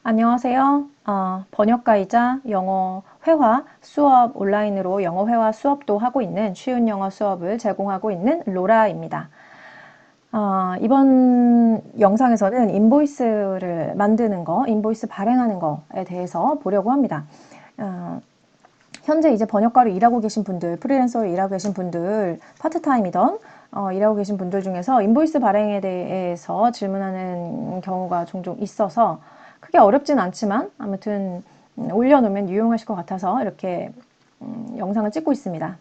안녕하세요. 번역가이자 영어 회화 수업 온라인으로 영어 회화 수업도 하고 있는 쉬운 영어 수업을 제공하고 있는 로라입니다. 이번 영상에서는 인보이스를 만드는 거, 인보이스 발행하는 거에 대해서 보려고 합니다. 현재 이제 번역가로 일하고 계신 분들, 프리랜서로 일하고 계신 분들, 파트타임이던 일하고 계신 분들 중에서 인보이스 발행에 대해서 질문하는 경우가 종종 있어서 크게 어렵진 않지만 아무튼 올려놓으면 유용하실 것 같아서 이렇게 영상을 찍고 있습니다.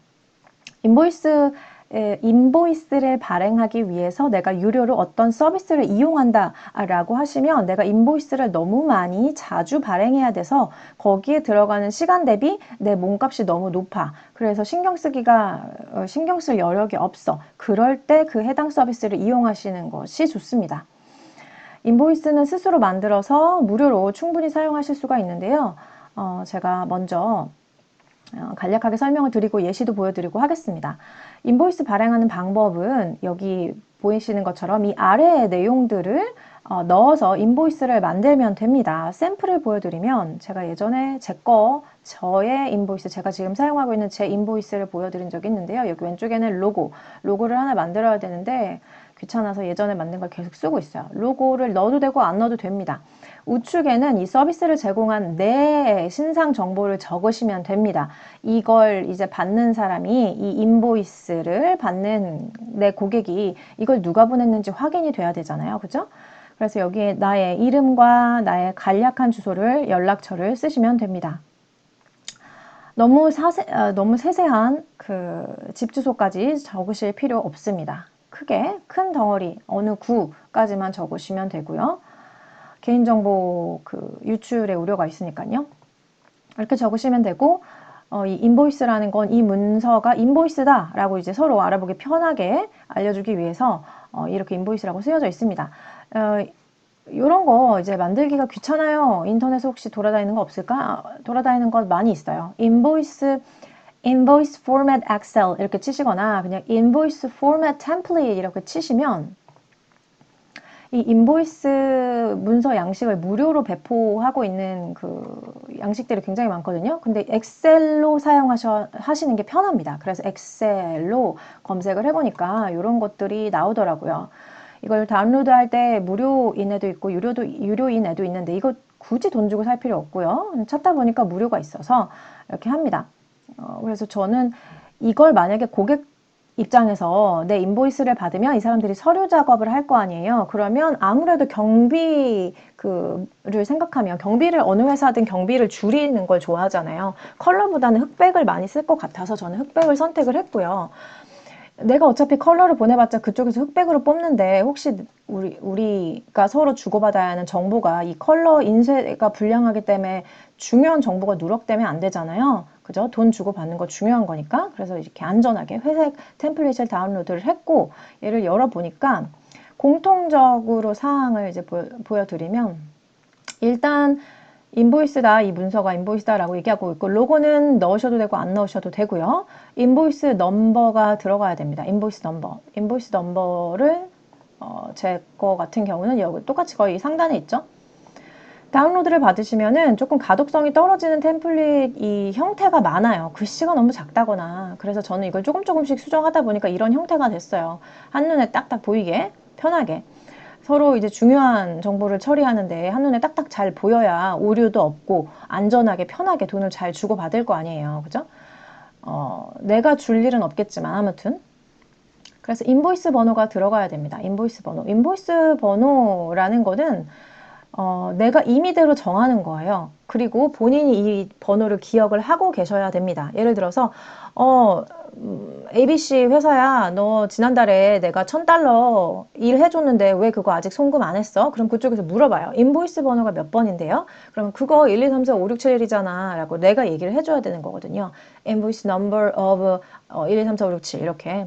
인보이스를 발행하기 위해서 내가 유료로 어떤 서비스를 이용한다 라고 하시면 내가 인보이스를 너무 많이 자주 발행해야 돼서 거기에 들어가는 시간 대비 내 몸값이 너무 높아. 그래서 신경 쓸 여력이 없어. 그럴 때 그 해당 서비스를 이용하시는 것이 좋습니다. 인보이스는 스스로 만들어서 무료로 충분히 사용하실 수가 있는데요. 제가 먼저 간략하게 설명을 드리고 예시도 보여드리고 하겠습니다. 인보이스 발행하는 방법은 여기 보이시는 것처럼 이 아래의 내용들을 넣어서 인보이스를 만들면 됩니다. 샘플을 보여드리면 제가 예전에 저의 인보이스, 제가 지금 사용하고 있는 제 인보이스를 보여드린 적이 있는데요. 여기 왼쪽에는 로고를 하나 만들어야 되는데 귀찮아서 예전에 만든 걸 계속 쓰고 있어요. 로고를 넣어도 되고 안 넣어도 됩니다. 우측에는 이 서비스를 제공한 내 신상 정보를 적으시면 됩니다. 이걸 이제 받는 사람이 이 인보이스를 받는 내 고객이 이걸 누가 보냈는지 확인이 돼야 되잖아요. 그죠? 그래서 여기에 나의 이름과 나의 간략한 주소를 연락처를 쓰시면 됩니다. 너무 세세한 그 집 주소까지 적으실 필요 없습니다. 크게 큰 덩어리 어느 구까지만 적으시면 되고요. 개인정보 그 유출의 우려가 있으니까요. 이렇게 적으시면 되고 이 인보이스라는 건 이 문서가 인보이스다라고 이제 서로 알아보기 편하게 알려주기 위해서 이렇게 인보이스라고 쓰여져 있습니다. 이런 거 이제 만들기가 귀찮아요. 인터넷에 혹시 돌아다니는 거 없을까? 돌아다니는 것 많이 있어요. invoice format Excel 이렇게 치시거나 그냥 invoice format template 이렇게 치시면 이 인보이스 문서 양식을 무료로 배포하고 있는 그 양식들이 굉장히 많거든요. 근데 엑셀로 하시는 게 편합니다. 그래서 엑셀로 검색을 해보니까 이런 것들이 나오더라고요. 이걸 다운로드할 때 무료인 애도 있고 유료인 애도 있는데 이거 굳이 돈 주고 살 필요 없고요. 찾다 보니까 무료가 있어서 이렇게 합니다. 그래서 저는 이걸 만약에 고객 입장에서 내 인보이스를 받으면 이 사람들이 서류 작업을 할 거 아니에요. 그러면 아무래도 경비를 생각하면 경비를 어느 회사든 경비를 줄이는 걸 좋아하잖아요. 컬러보다는 흑백을 많이 쓸 것 같아서 저는 흑백을 선택을 했고요. 내가 어차피 컬러를 보내봤자 그쪽에서 흑백으로 뽑는데 혹시 우리가 서로 주고받아야 하는 정보가 이 컬러 인쇄가 불량하기 때문에 중요한 정보가 누락되면 안 되잖아요. 그죠? 돈 주고 받는 거 중요한 거니까. 그래서 이렇게 안전하게 회색 템플릿을 다운로드를 했고 얘를 열어보니까 공통적으로 사항을 이제 보여드리면 일단 인보이스다, 이 문서가 인보이스다라고 얘기하고 있고 로고는 넣으셔도 되고 안 넣으셔도 되고요. 인보이스 넘버가 들어가야 됩니다. 인보이스 넘버를 제 거 같은 경우는 여기 똑같이 거의 상단에 있죠. 다운로드를 받으시면은 조금 가독성이 떨어지는 템플릿 이 형태가 많아요. 글씨가 너무 작다거나. 그래서 저는 이걸 조금씩 수정하다 보니까 이런 형태가 됐어요. 한눈에 딱딱 보이게 편하게. 서로 이제 중요한 정보를 처리하는데 한눈에 딱딱 잘 보여야 오류도 없고 안전하게 편하게 돈을 잘 주고 받을 거 아니에요. 그죠? 내가 줄 일은 없겠지만 아무튼 그래서 인보이스 번호가 들어가야 됩니다. 인보이스 번호라는 거는 내가 임의대로 정하는 거예요. 그리고 본인이 이 번호를 기억을 하고 계셔야 됩니다. 예를 들어서 ABC 회사야, 너 지난달에 내가 $1,000 일해줬는데 왜 그거 아직 송금 안 했어? 그럼 그쪽에서 물어봐요. 인보이스 번호가 몇 번인데요? 그럼 그거 1, 2, 3, 4, 5, 6, 7, 1이잖아 라고 내가 얘기를 해줘야 되는 거거든요. invoice number of 1, 2, 3, 4, 5, 6, 7 이렇게.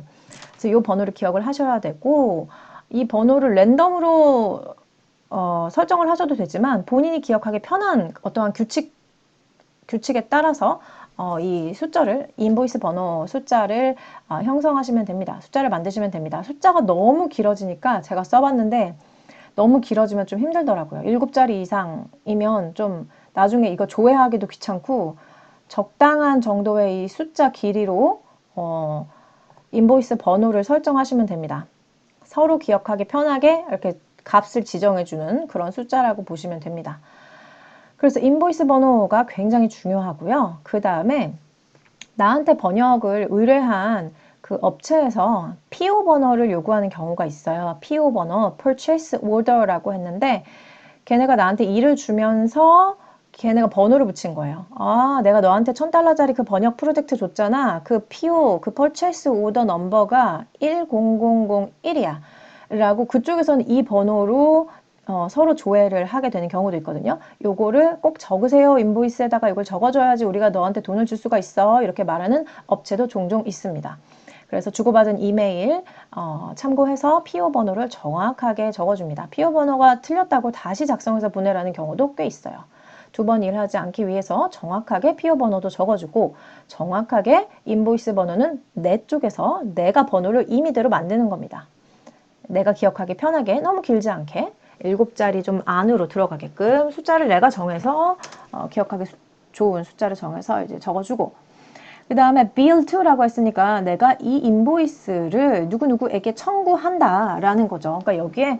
그래서 이 번호를 기억을 하셔야 되고 이 번호를 랜덤으로 설정을 하셔도 되지만 본인이 기억하기 편한 어떠한 규칙에 따라서 이 인보이스 번호 숫자를 형성하시면 됩니다. 숫자를 만드시면 됩니다. 숫자가 너무 길어지니까 제가 써봤는데 너무 길어지면 좀 힘들더라고요. 7자리 이상이면 좀 나중에 이거 조회하기도 귀찮고 적당한 정도의 이 숫자 길이로 인보이스 번호를 설정하시면 됩니다. 서로 기억하기 편하게 이렇게 값을 지정해주는 그런 숫자라고 보시면 됩니다. 그래서 인보이스 번호가 굉장히 중요하고요. 그 다음에 나한테 번역을 의뢰한 그 업체에서 PO 번호를 요구하는 경우가 있어요. PO 번호, Purchase Order라고 했는데 걔네가 나한테 일을 주면서 걔네가 번호를 붙인 거예요. 아, 내가 너한테 $1000짜리 그 번역 프로젝트 줬잖아. 그 PO, 그 Purchase Order 넘버가 10001이야. 라고 그쪽에서는 이 번호로 서로 조회를 하게 되는 경우도 있거든요. 요거를 꼭 적으세요. 인보이스에다가 이걸 적어줘야지 우리가 너한테 돈을 줄 수가 있어. 이렇게 말하는 업체도 종종 있습니다. 그래서 주고받은 이메일 참고해서 PO 번호를 정확하게 적어줍니다. PO 번호가 틀렸다고 다시 작성해서 보내라는 경우도 꽤 있어요. 두 번 일하지 않기 위해서 정확하게 PO 번호도 적어주고 정확하게 인보이스 번호는 내 쪽에서 내가 번호를 임의대로 만드는 겁니다. 내가 기억하기 편하게 너무 길지 않게 7자리 좀 안으로 들어가게끔 숫자를 내가 정해서 기억하기 좋은 숫자를 정해서 이제 적어주고 그 다음에 bill to라고 했으니까 내가 이 인보이스를 누구누구에게 청구한다라는 거죠. 그러니까 여기에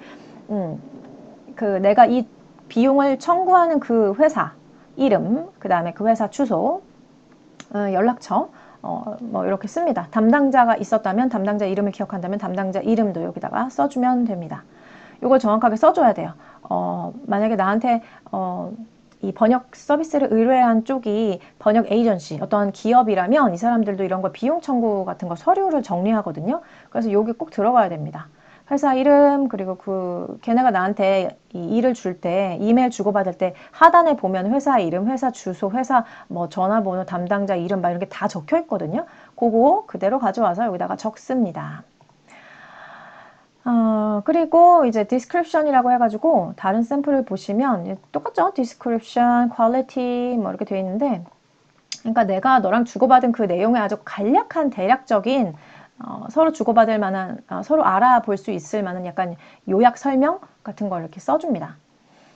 그 내가 이 비용을 청구하는 그 회사 이름, 그 다음에 그 회사 주소, 연락처 뭐 이렇게 씁니다. 담당자가 있었다면 담당자 이름을 기억한다면 담당자 이름도 여기다가 써주면 됩니다. 이걸 정확하게 써줘야 돼요. 만약에 나한테 이 번역 서비스를 의뢰한 쪽이 번역 에이전시, 어떤 기업이라면 이 사람들도 이런 거 비용 청구 같은 거 서류를 정리하거든요. 그래서 여기 꼭 들어가야 됩니다. 회사 이름 그리고 그 걔네가 나한테 이 일을 줄 때 이메일 주고받을 때 하단에 보면 회사 이름, 회사 주소, 회사 뭐 전화번호, 담당자 이름 막 이런 게 다 적혀 있거든요. 그거 그대로 가져와서 여기다가 적습니다. 그리고 이제 description이라고 해가지고 다른 샘플을 보시면 똑같죠? description, quality 뭐 이렇게 되어 있는데 그러니까 내가 너랑 주고받은 그 내용의 아주 간략한 대략적인 서로 주고받을 만한 서로 알아볼 수 있을 만한 약간 요약 설명 같은 걸 이렇게 써줍니다.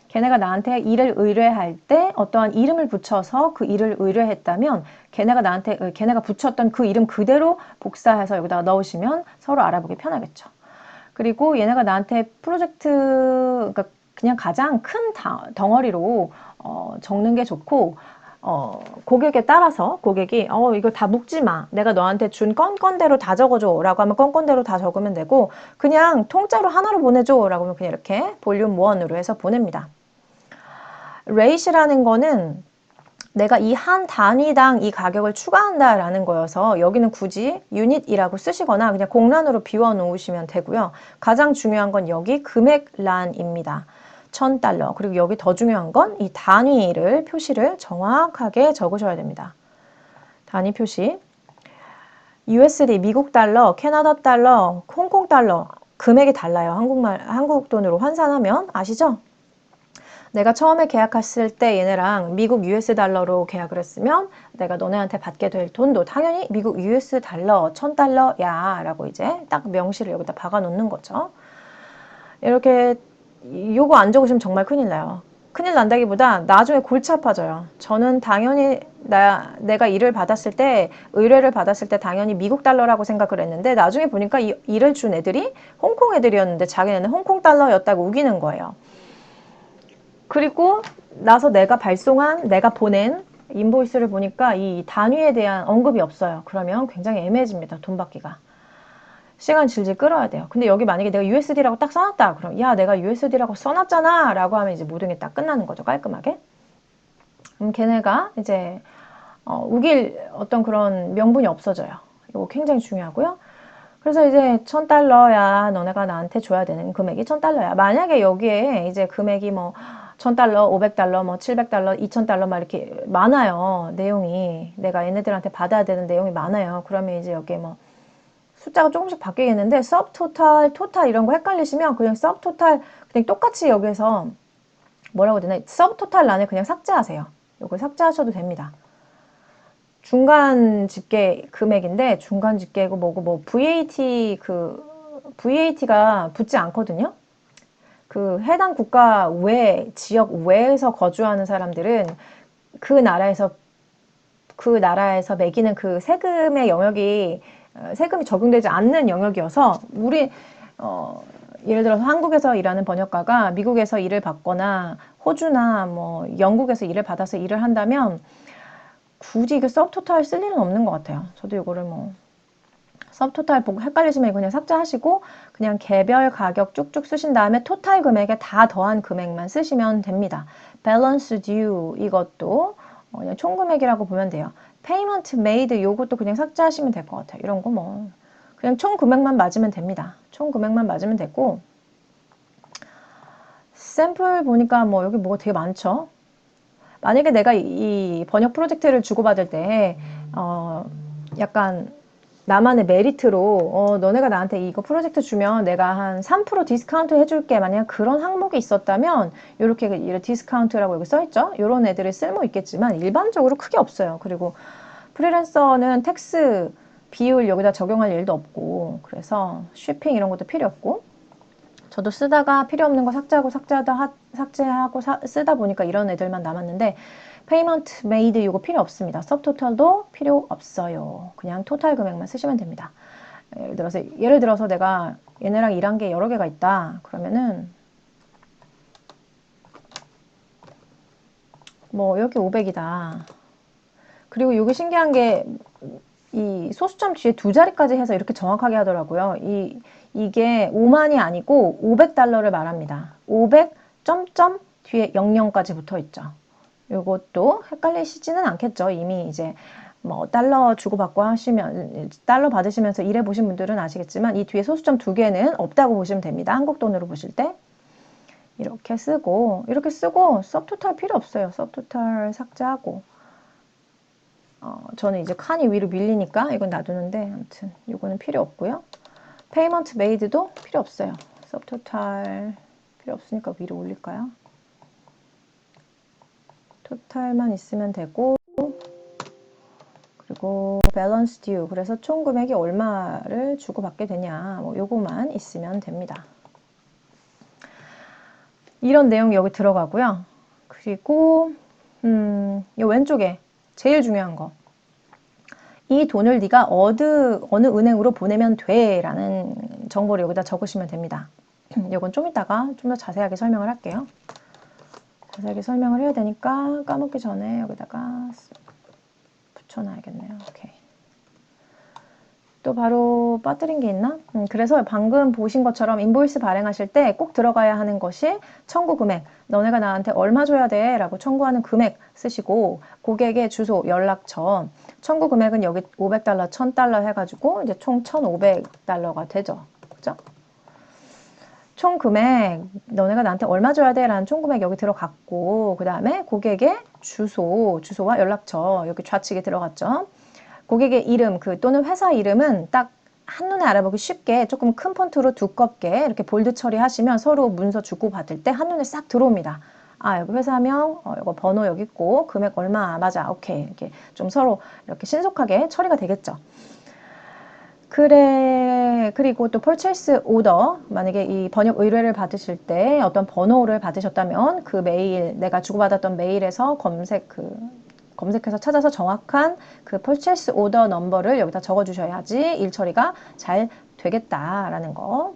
걔네가 나한테 일을 의뢰할 때 어떠한 이름을 붙여서 그 일을 의뢰했다면 걔네가 붙였던 그 이름 그대로 복사해서 여기다가 넣으시면 서로 알아보기 편하겠죠. 그리고 얘네가 나한테 프로젝트, 그러니까 그냥 가장 큰 덩어리로 적는 게 좋고, 고객에 따라서 고객이 이거 다 묶지 마. 내가 너한테 준 건건대로 다 적어줘. 라고 하면 건건대로 다 적으면 되고 그냥 통째로 하나로 보내줘. 라고 하면 그냥 이렇게 볼륨 1으로 해서 보냅니다. 레이시라는 거는 내가 이 한 단위당 이 가격을 추가한다라는 거여서 여기는 굳이 유닛이라고 쓰시거나 그냥 공란으로 비워 놓으시면 되고요. 가장 중요한 건 여기 금액란입니다. $1000. 그리고 여기 더 중요한 건 이 단위를 표시를 정확하게 적으셔야 됩니다. 단위 표시. USD, 미국 달러, 캐나다 달러, 홍콩 달러 금액이 달라요. 한국 돈으로 환산하면 아시죠? 내가 처음에 계약했을 때 얘네랑 미국 US 달러로 계약을 했으면 내가 너네한테 받게 될 돈도 당연히 미국 US 달러, $1000야 라고 이제 딱 명시를 여기다 박아 놓는 거죠. 이렇게 요거 안 적으시면 정말 큰일 나요. 큰일 난다기보다 나중에 골치 아파져요. 저는 당연히 내가 일을 받았을 때 의뢰를 받았을 때 당연히 미국 달러라고 생각을 했는데 나중에 보니까 이 일을 준 애들이 홍콩 애들이었는데 자기네는 홍콩 달러였다고 우기는 거예요. 그리고 나서 내가 보낸 인보이스를 보니까 이 단위에 대한 언급이 없어요. 그러면 굉장히 애매해집니다. 돈 받기가. 시간 질질 끌어야 돼요. 근데 여기 만약에 내가 USD라고 딱 써놨다. 그럼 야 내가 USD라고 써놨잖아 라고 하면 이제 모든 게 딱 끝나는 거죠. 깔끔하게. 걔네가 이제 우길 어떤 그런 명분이 없어져요. 이거 굉장히 중요하고요. 그래서 이제 $1000야 너네가 나한테 줘야 되는 금액이 $1000야. 만약에 여기에 이제 금액이 뭐 $1000, $500, 뭐 $700, $2000 막 이렇게 많아요. 내용이 내가 얘네들한테 받아야 되는 내용이 많아요. 그러면 이제 여기에 뭐 숫자가 조금씩 바뀌겠는데 subtotal, total 이런 거 헷갈리시면 그냥 subtotal 그냥 똑같이 여기서 뭐라고 해야 되나 subtotal 란을 그냥 삭제하세요. 이걸 삭제하셔도 됩니다. 중간 집계 금액인데 중간 집계고 뭐고 뭐 VAT가 붙지 않거든요. 그 해당 국가 외, 지역 외에서 거주하는 사람들은 그 나라에서 매기는 그 세금의 영역이 세금이 적용되지 않는 영역이어서 예를 들어서 한국에서 일하는 번역가가 미국에서 일을 받거나 호주나 뭐 영국에서 일을 받아서 일을 한다면 굳이 이거 서브토탈 쓸 일은 없는 것 같아요. 저도 이거를 뭐 서브토탈 보고 헷갈리시면 그냥 삭제하시고 그냥 개별 가격 쭉쭉 쓰신 다음에 토탈 금액에 다 더한 금액만 쓰시면 됩니다. balance due 이것도 그냥 총 금액이라고 보면 돼요. payment made 요것도 그냥 삭제하시면 될 것 같아요. 이런 거 뭐 그냥 총 금액만 맞으면 됩니다. 총 금액만 맞으면 되고 샘플 보니까 뭐 여기 뭐가 되게 많죠. 만약에 내가 이 번역 프로젝트를 주고받을 때 약간 나만의 메리트로 너네가 나한테 이거 프로젝트 주면 내가 한 3% 디스카운트 해줄게 만약 그런 항목이 있었다면 이렇게 디스카운트라고 여기 써있죠. 이런 애들이 쓸모 있겠지만 일반적으로 크게 없어요. 그리고 프리랜서는 텍스 비율 여기다 적용할 일도 없고 그래서 쇼핑 이런 것도 필요 없고 저도 쓰다가 필요 없는 거 삭제하고 쓰다 보니까 이런 애들만 남았는데 페이먼트 메이드 이거 필요 없습니다. 서브토탈도 필요 없어요. 그냥 토탈 금액만 쓰시면 됩니다. 예를 들어서 내가 얘네랑 일한 게 여러 개가 있다. 그러면은 뭐 여기 500이다. 그리고 이게 신기한 게 이 소수점 뒤에 두 자리까지 해서 이렇게 정확하게 하더라고요. 이게 5만이 아니고 500달러를 말합니다. 500 점점 뒤에 00까지 붙어 있죠. 이것도 헷갈리시지는 않겠죠. 이미 이제 뭐 달러 주고받고 하시면 달러 받으시면서 일해 보신 분들은 아시겠지만 이 뒤에 소수점 두 개는 없다고 보시면 됩니다. 한국 돈으로 보실 때 이렇게 쓰고 서브토탈 필요 없어요. 서브토탈 삭제하고 저는 이제 칸이 위로 밀리니까 이건 놔두는데 아무튼 이거는 필요 없고요. 페이먼트 메이드도 필요 없어요. 서브토탈 필요 없으니까 위로 올릴까요? 토탈만 있으면 되고 그리고 밸런스 듀 그래서 총 금액이 얼마를 주고받게 되냐 뭐 요거만 있으면 됩니다. 이런 내용이 여기 들어가고요. 그리고 이 왼쪽에 제일 중요한 거. 이 돈을 네가 어느 은행으로 보내면 돼 라는 정보를 여기다 적으시면 됩니다. 이건 좀 이따가 좀 더 자세하게 설명을 할게요. 자세하게 설명을 해야 되니까 까먹기 전에 여기다가 붙여놔야겠네요. 오케이. 또 바로 빠뜨린 게 있나? 그래서 방금 보신 것처럼 인보이스 발행하실 때 꼭 들어가야 하는 것이 청구 금액. 너네가 나한테 얼마 줘야 돼? 라고 청구하는 금액 쓰시고 고객의 주소, 연락처. 청구 금액은 여기 500달러, 1000달러 해가지고 이제 총 1500달러가 되죠. 그죠? 총 금액, 너네가 나한테 얼마 줘야 돼? 라는 총 금액 여기 들어갔고 그 다음에 고객의 주소와 연락처 여기 좌측에 들어갔죠. 고객의 이름 또는 회사 이름은 딱 한눈에 알아보기 쉽게 조금 큰 폰트로 두껍게 이렇게 볼드 처리하시면 서로 문서 주고받을 때 한눈에 싹 들어옵니다. 여기 회사명, 이거 번호 여기 있고 금액 얼마 맞아 오케이 이렇게 좀 서로 이렇게 신속하게 처리가 되겠죠. 그리고 또 purchase order 만약에 이 번역 의뢰를 받으실 때 어떤 번호를 받으셨다면 그 메일 내가 주고받았던 메일에서 검색해서 찾아서 정확한 그 purchase order number를 여기다 적어주셔야지 일 처리가 잘 되겠다라는 거.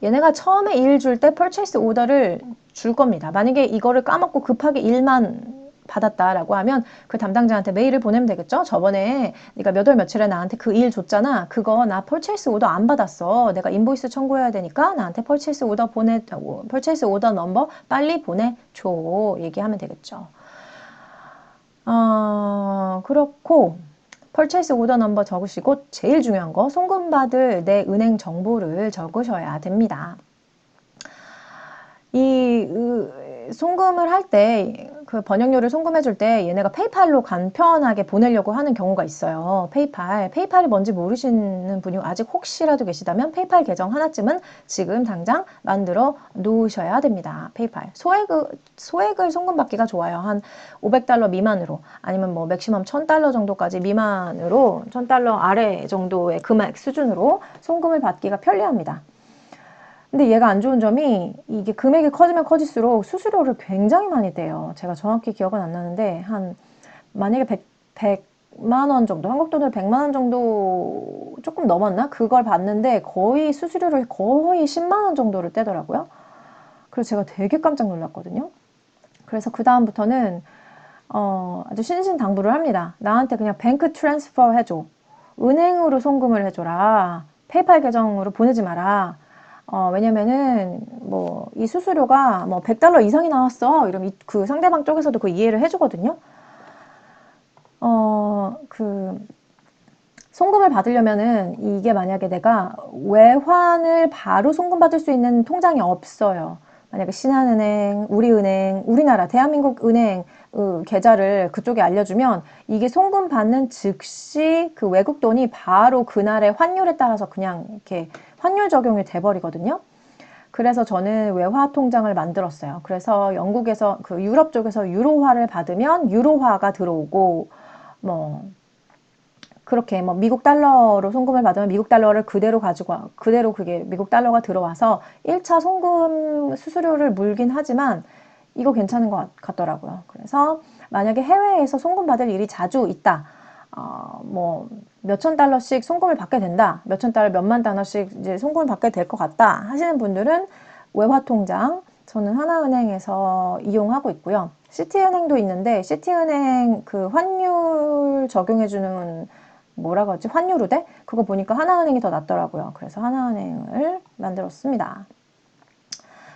얘네가 처음에 일 줄 때 purchase order를 줄 겁니다. 만약에 이거를 까먹고 급하게 일만 받았다라고 하면 그 담당자한테 메일을 보내면 되겠죠. 저번에 네가 몇 월 며칠에 나한테 그 일 줬잖아. 그거 나 purchase order 안 받았어. 내가 인보이스 청구해야 되니까 나한테 purchase order number 빨리 보내줘. 얘기하면 되겠죠. 그렇고 purchase order number 적으시고 제일 중요한 거 송금받을 내 은행 정보를 적으셔야 됩니다. 이 송금을 할 때 그 번역료를 송금해 줄 때 얘네가 페이팔로 간편하게 보내려고 하는 경우가 있어요. 페이팔이 뭔지 모르시는 분이 아직 혹시라도 계시다면 페이팔 계정 하나쯤은 지금 당장 만들어 놓으셔야 됩니다. 페이팔 소액을 송금받기가 좋아요. 한 500달러 미만으로 아니면 뭐 맥시멈 1000달러 정도까지 미만으로 1000달러 아래 정도의 금액 수준으로 송금을 받기가 편리합니다. 근데 얘가 안 좋은 점이 이게 금액이 커지면 커질수록 수수료를 굉장히 많이 떼요. 제가 정확히 기억은 안 나는데 한 만약에 100만 원 정도, 한국 돈으로 100만 원 정도 조금 넘었나? 그걸 받는데 거의 수수료를 거의 10만 원 정도를 떼더라고요. 그래서 제가 되게 깜짝 놀랐거든요. 그래서 그다음부터는 아주 신신당부를 합니다. 나한테 그냥 뱅크 트랜스퍼 해줘. 은행으로 송금을 해줘라. 페이팔 계정으로 보내지 마라. 왜냐면은 뭐 이 수수료가 뭐 100달러 이상이 나왔어. 이러면 그 상대방 쪽에서도 그 이해를 해주거든요. 그 송금을 받으려면은 이게 만약에 내가 외환을 바로 송금받을 수 있는 통장이 없어요. 만약에 신한은행, 우리은행, 우리나라 대한민국 은행 계좌를 그쪽에 알려주면 이게 송금받는 즉시 그 외국 돈이 바로 그날의 환율에 따라서 그냥 이렇게 환율 적용이 돼버리거든요. 그래서 저는 외화 통장을 만들었어요. 그래서 영국에서 그 유럽 쪽에서 유로화를 받으면 유로화가 들어오고 뭐 그렇게 뭐 미국 달러로 송금을 받으면 미국 달러를 그대로 가지고 그대로 그게 미국 달러가 들어와서 1차 송금 수수료를 물긴 하지만 이거 괜찮은 것 같더라고요. 그래서 만약에 해외에서 송금 받을 일이 자주 있다. 뭐 몇천 달러씩 송금을 받게 된다. 몇천 달러, 몇만 달러씩 이제 송금을 받게 될 것 같다 하시는 분들은 외화 통장 저는 하나은행에서 이용하고 있고요. 시티은행도 있는데 시티은행 그 환율 적용해주는 뭐라고 하지? 환율 우대? 그거 보니까 하나은행이 더 낫더라고요. 그래서 하나은행을 만들었습니다.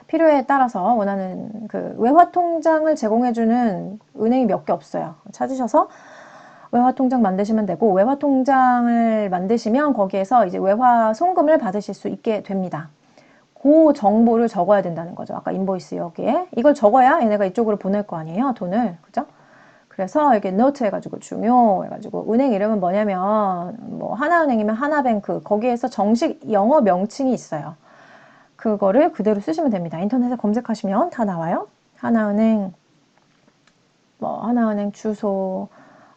필요에 따라서 원하는 그 외화 통장을 제공해주는 은행이 몇 개 없어요. 찾으셔서 외화 통장 만드시면 되고 외화 통장을 만드시면 거기에서 이제 외화 송금을 받으실 수 있게 됩니다. 그 정보를 적어야 된다는 거죠. 아까 인보이스 여기에 이걸 적어야 얘네가 이쪽으로 보낼 거 아니에요, 돈을. 그죠? 그래서 이렇게 노트 해가지고 중요해가지고 은행 이름은 뭐냐면 뭐 하나은행이면 하나뱅크 거기에서 정식 영어 명칭이 있어요. 그거를 그대로 쓰시면 됩니다. 인터넷에 검색하시면 다 나와요. 하나은행 뭐 하나은행 주소,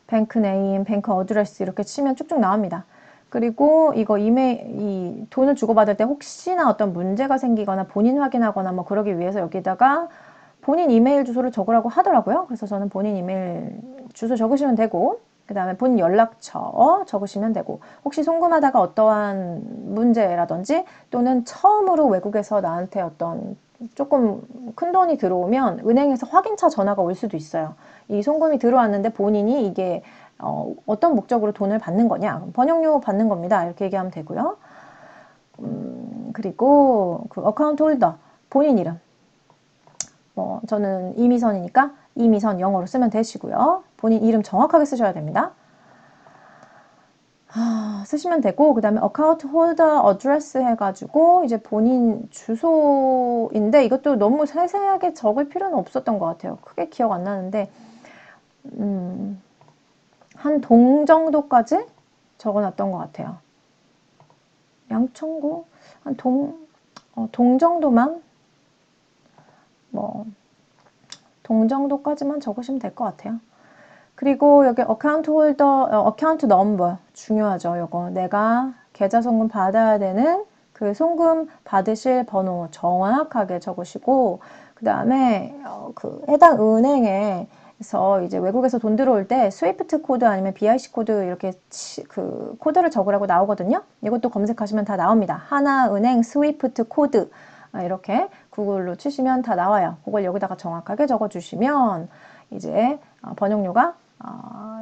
뱅크 네임, 뱅크 어드레스 이렇게 치면 쭉쭉 나옵니다. 그리고 이거 이 돈을 주고받을 때 혹시나 어떤 문제가 생기거나 본인 확인하거나 뭐 그러기 위해서 여기다가 본인 이메일 주소를 적으라고 하더라고요. 그래서 저는 본인 이메일 주소 적으시면 되고 그 다음에 본인 연락처 적으시면 되고 혹시 송금하다가 어떠한 문제라든지 또는 처음으로 외국에서 나한테 어떤 조금 큰 돈이 들어오면 은행에서 확인차 전화가 올 수도 있어요. 이 송금이 들어왔는데 본인이 이게 어떤 목적으로 돈을 받는 거냐 번역료 받는 겁니다. 이렇게 얘기하면 되고요. 그리고 그 어카운트 홀더 본인 이름 뭐 저는 이미선이니까 이미선 영어로 쓰면 되시고요. 본인 이름 정확하게 쓰셔야 됩니다. 쓰시면 되고 그 다음에 어카운트 홀더 어드레스 해가지고 이제 본인 주소인데 이것도 너무 세세하게 적을 필요는 없었던 것 같아요. 크게 기억 안 나는데 한 동 정도까지 적어놨던 것 같아요. 양천구 한 동 정도만 뭐 동 정도까지만 적으시면 될 것 같아요. 그리고 여기 어카운트 홀더, 어카운트 넘버 중요하죠. 요거 내가 계좌 송금 받아야 되는 그 송금 받으실 번호 정확하게 적으시고 그 다음에 그 해당 은행에서 이제 외국에서 돈 들어올 때 스위프트 코드 아니면 BIC 코드 이렇게 그 코드를 적으라고 나오거든요. 이것도 검색하시면 다 나옵니다. 하나은행 스위프트 코드 이렇게 구글로 치시면 다 나와요. 그걸 여기다가 정확하게 적어주시면 이제 번역료가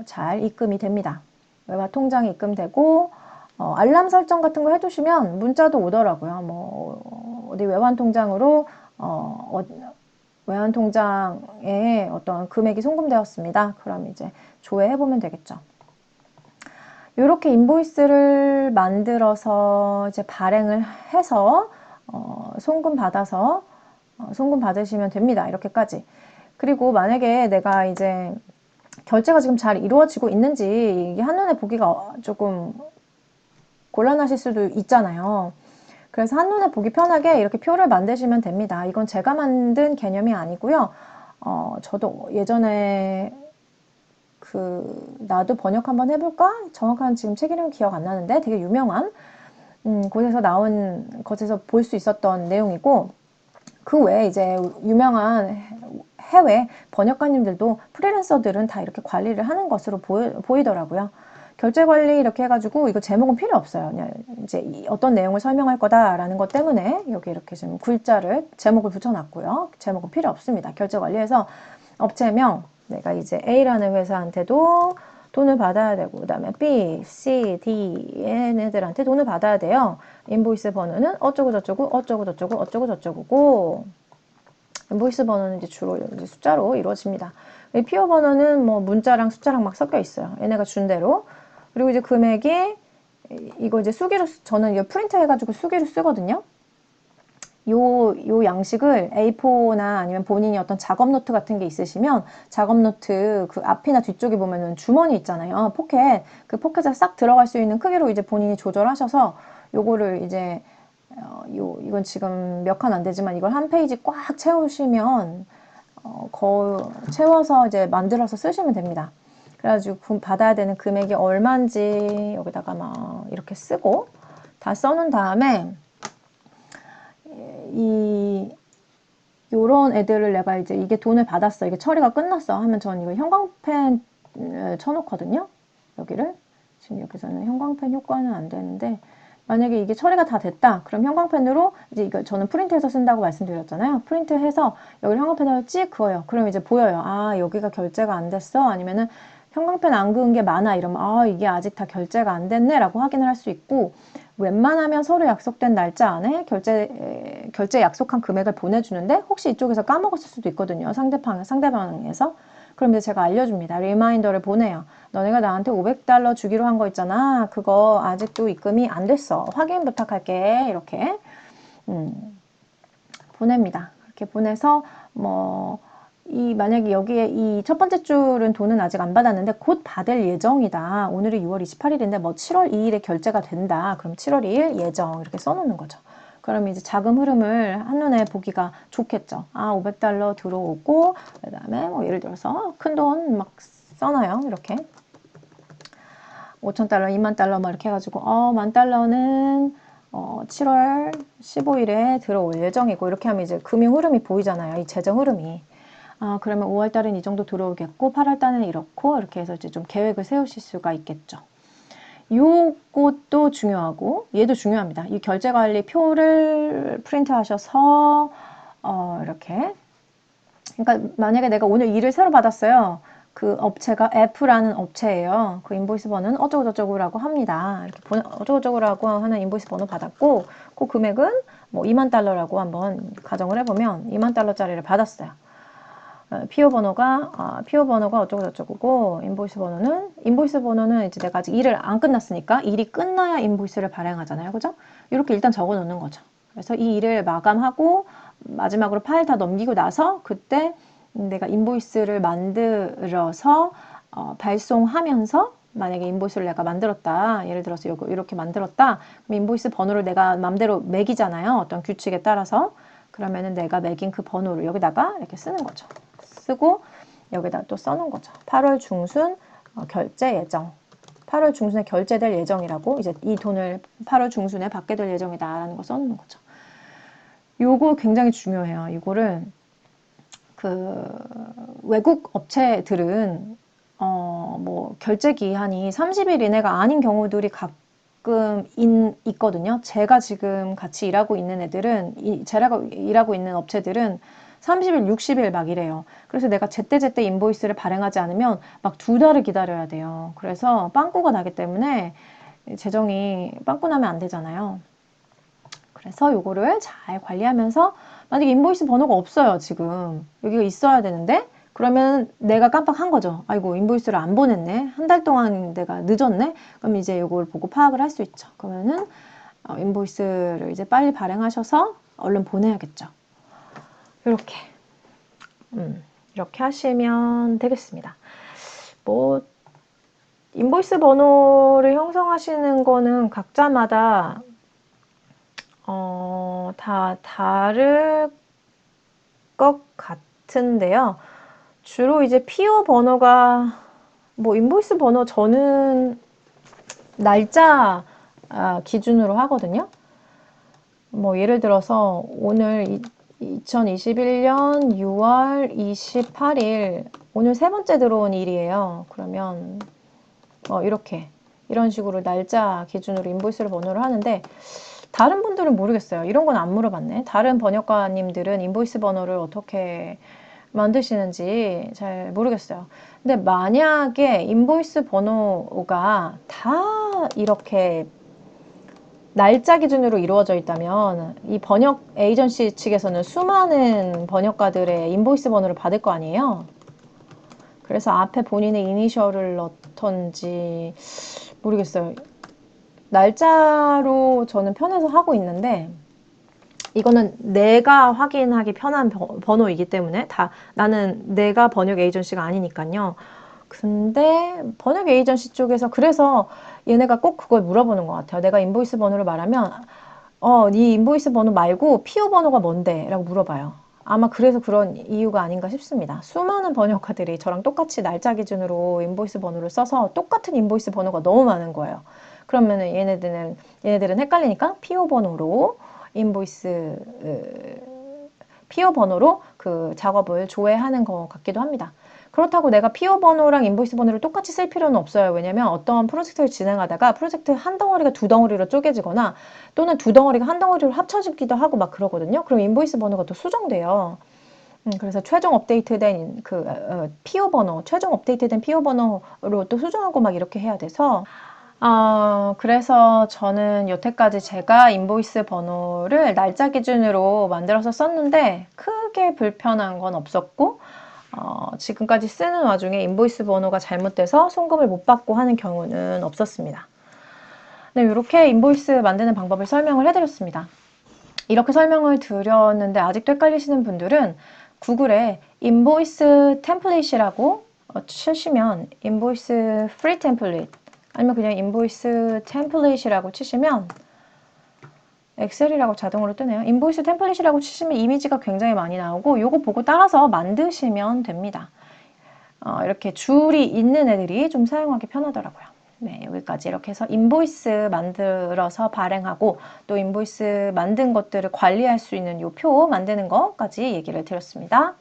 잘 입금이 됩니다. 외화 통장에 입금되고 알람 설정 같은 거 해두시면 문자도 오더라고요. 뭐 어디 외환 통장으로 외환 통장에 어떤 금액이 송금되었습니다. 그럼 이제 조회해 보면 되겠죠. 이렇게 인보이스를 만들어서 이제 발행을 해서 송금 받아서 송금 받으시면 됩니다. 이렇게까지. 그리고 만약에 내가 이제 결제가 지금 잘 이루어지고 있는지 이게 한눈에 보기가 조금 곤란하실 수도 있잖아요. 그래서 한눈에 보기 편하게 이렇게 표를 만드시면 됩니다. 이건 제가 만든 개념이 아니고요. 저도 예전에 나도 번역 한번 해볼까? 정확한 지금 책 이름 기억 안 나는데 되게 유명한 곳에서 나온 것에서 볼 수 있었던 내용이고, 그 외에 이제 유명한 해외 번역가님들도 프리랜서들은 다 이렇게 관리를 하는 것으로 보이더라고요. 결제 관리 이렇게 해가지고 이거 제목은 필요 없어요. 그냥 이제 어떤 내용을 설명할 거다라는 것 때문에 여기 이렇게 지금 글자를 제목을 붙여놨고요. 제목은 필요 없습니다. 결제 관리해서 업체명, 내가 이제 A라는 회사한테도 돈을 받아야 되고, 그 다음에 B, C, D, 얘네들한테 돈을 받아야 돼요. 인보이스 번호는 어쩌고 저쩌고 어쩌고 저쩌고 어쩌고 저쩌고고, 인보이스 번호는 이제 주로 이제 숫자로 이루어집니다. PO 번호는 뭐 문자랑 숫자랑 막 섞여 있어요. 얘네가 준 대로. 그리고 이제 금액이 이거 이제 수기로 저는 이거 프린트 해가지고 수기로 쓰거든요. 요 양식을 A4나 아니면 본인이 어떤 작업 노트 같은 게 있으시면 작업 노트 그 앞이나 뒤쪽에 보면은 주머니 있잖아요. 포켓. 그 포켓에 싹 들어갈 수 있는 크기로 이제 본인이 조절하셔서 요거를 이제 이건 지금 몇 칸 안 되지만 이걸 한 페이지 꽉 채우시면 채워서 이제 만들어서 쓰시면 됩니다. 그래가지고 받아야 되는 금액이 얼마인지 여기다가 막 이렇게 쓰고 다 써놓은 다음에 요런 애들을 내가 이제 이게 돈을 받았어. 이게 처리가 끝났어. 하면 전 이거 형광펜 쳐놓거든요. 여기를. 지금 여기서는 형광펜 효과는 안 되는데, 만약에 이게 처리가 다 됐다. 그럼 형광펜으로 이제 이거 저는 프린트해서 쓴다고 말씀드렸잖아요. 프린트해서 여기 형광펜으로 찍 그어요. 그럼 이제 보여요. 아, 여기가 결제가 안 됐어. 아니면은 형광펜 안 그은 게 많아. 이러면 아, 이게 아직 다 결제가 안 됐네. 라고 확인을 할 수 있고, 웬만하면 서로 약속된 날짜 안에 결제 약속한 금액을 보내주는데 혹시 이쪽에서 까먹었을 수도 있거든요. 상대방에서. 그럼 이제 제가 알려줍니다. 리마인더를 보내요. 너네가 나한테 $500 주기로 한 거 있잖아. 그거 아직도 입금이 안 됐어. 확인 부탁할게. 이렇게 보냅니다. 이렇게 보내서 만약에 여기에 이 첫 번째 줄은 돈은 아직 안 받았는데 곧 받을 예정이다. 오늘이 6월 28일인데 뭐 7월 2일에 결제가 된다. 그럼 7월 2일 예정 이렇게 써놓는 거죠. 그럼 이제 자금 흐름을 한눈에 보기가 좋겠죠. 아, $500 들어오고, 그 다음에 뭐 예를 들어서 큰 돈 막 써놔요. 이렇게. $5,000, $20,000 막 이렇게 해가지고, $10,000는 7월 15일에 들어올 예정이고, 이렇게 하면 이제 금융 흐름이 보이잖아요. 이 재정 흐름이. 그러면 5월 달은 이 정도 들어오겠고, 8월 달은 이렇고, 이렇게 해서 이제 좀 계획을 세우실 수가 있겠죠. 요것도 중요하고, 얘도 중요합니다. 이 결제 관리 표를 프린트 하셔서, 이렇게. 그러니까 만약에 내가 오늘 일을 새로 받았어요. 그 업체가 F라는 업체예요. 그 인보이스 번호는 어쩌고저쩌고라고 합니다. 이렇게 어쩌고저쩌고라고 하는 인보이스 번호 받았고, 그 금액은 뭐 $20,000라고 한번 가정을 해보면 $20,000짜리를 받았어요. PO 번호가 어쩌고저쩌고고, 인보이스 번호는 이제 내가 아직 일을 안 끝났으니까 일이 끝나야 인보이스를 발행하잖아요. 그죠? 이렇게 일단 적어 놓는 거죠. 그래서 이 일을 마감하고 마지막으로 파일 다 넘기고 나서 그때 내가 인보이스를 만들어서 발송하면서 만약에 인보이스를 내가 만들었다. 예를 들어서 이렇게 만들었다. 그럼 인보이스 번호를 내가 맘대로 매기잖아요. 어떤 규칙에 따라서. 그러면은 내가 매긴 그 번호를 여기다가 이렇게 쓰는 거죠. 쓰고 여기다 또 써놓은 거죠. 8월 중순 결제 예정. 8월 중순에 결제될 예정이라고 이제 이 돈을 8월 중순에 받게 될 예정이다라는 거 써놓는 거죠. 요거 굉장히 중요해요. 이거를 외국 업체들은 뭐 결제 기한이 30일 이내가 아닌 경우들이 가끔 있거든요. 제가 지금 같이 일하고 있는 제가 일하고 있는 업체들은 30일, 60일 막 이래요. 그래서 내가 제때제때 인보이스를 발행하지 않으면 막 2달을 기다려야 돼요. 그래서 빵꾸가 나기 때문에 재정이 빵꾸 나면 안 되잖아요. 그래서 요거를 잘 관리하면서 만약에 인보이스 번호가 없어요, 지금. 여기가 있어야 되는데 그러면 내가 깜빡한 거죠. 아이고, 인보이스를 안 보냈네. 한 달 동안 내가 늦었네. 그럼 이제 요걸 보고 파악을 할 수 있죠. 그러면은 인보이스를 이제 빨리 발행하셔서 얼른 보내야겠죠. 이렇게 이렇게 하시면 되겠습니다. 뭐 인보이스 번호를 형성하시는 거는 각자마다 다 다를 것 같은데요. 주로 이제 PO 번호가 뭐 인보이스 번호 저는 날짜 기준으로 하거든요. 뭐 예를 들어서 오늘 2021년 6월 28일 오늘 세 번째 들어온 일이에요. 그러면 이렇게 이런 식으로 날짜 기준으로 인보이스를 번호를 하는데 다른 분들은 모르겠어요. 이런 건 안 물어봤네. 다른 번역가님들은 인보이스 번호를 어떻게 만드시는지 잘 모르겠어요. 근데 만약에 인보이스 번호가 다 이렇게 날짜 기준으로 이루어져 있다면 이 번역 에이전시 측에서는 수많은 번역가들의 인보이스 번호를 받을 거 아니에요. 그래서 앞에 본인의 이니셜을 넣던지 모르겠어요. 날짜로 저는 편해서 하고 있는데 이거는 내가 확인하기 편한 번호이기 때문에 나는 내가 번역 에이전시가 아니니까요. 근데 번역 에이전시 쪽에서 그래서 얘네가 꼭 그걸 물어보는 것 같아요. 내가 인보이스 번호를 말하면 네 인보이스 번호 말고 PO 번호가 뭔데? 라고 물어봐요. 아마 그래서 그런 이유가 아닌가 싶습니다. 수많은 번역가들이 저랑 똑같이 날짜 기준으로 인보이스 번호를 써서 똑같은 인보이스 번호가 너무 많은 거예요. 그러면은 얘네들은 헷갈리니까 PO 번호로 인보이스 PO 번호로 그 작업을 조회하는 것 같기도 합니다. 그렇다고 내가 PO 번호랑 인보이스 번호를 똑같이 쓸 필요는 없어요. 왜냐면 어떤 프로젝트를 진행하다가 프로젝트 한 덩어리가 두 덩어리로 쪼개지거나 또는 두 덩어리가 한 덩어리로 합쳐지기도 하고 막 그러거든요. 그럼 인보이스 번호가 또 수정돼요. 그래서 최종 업데이트된 PO 번호, 최종 업데이트된 PO 번호로 또 수정하고 막 이렇게 해야 돼서 그래서 저는 여태까지 제가 인보이스 번호를 날짜 기준으로 만들어서 썼는데 크게 불편한 건 없었고 지금까지 쓰는 와중에 인보이스 번호가 잘못돼서 송금을 못 받고 하는 경우는 없었습니다. 네, 이렇게 인보이스 만드는 방법을 설명을 해드렸습니다. 이렇게 설명을 드렸는데 아직도 헷갈리시는 분들은 구글에 인보이스 템플릿이라고 치시면 인보이스 프리 템플릿 아니면 그냥 인보이스 템플릿이라고 치시면 엑셀이라고 자동으로 뜨네요. 인보이스 템플릿이라고 치시면 이미지가 굉장히 많이 나오고 요거 보고 따라서 만드시면 됩니다. 이렇게 줄이 있는 애들이 좀 사용하기 편하더라고요. 네, 여기까지 이렇게 해서 인보이스 만들어서 발행하고 또 인보이스 만든 것들을 관리할 수 있는 요 표 만드는 것까지 얘기를 드렸습니다.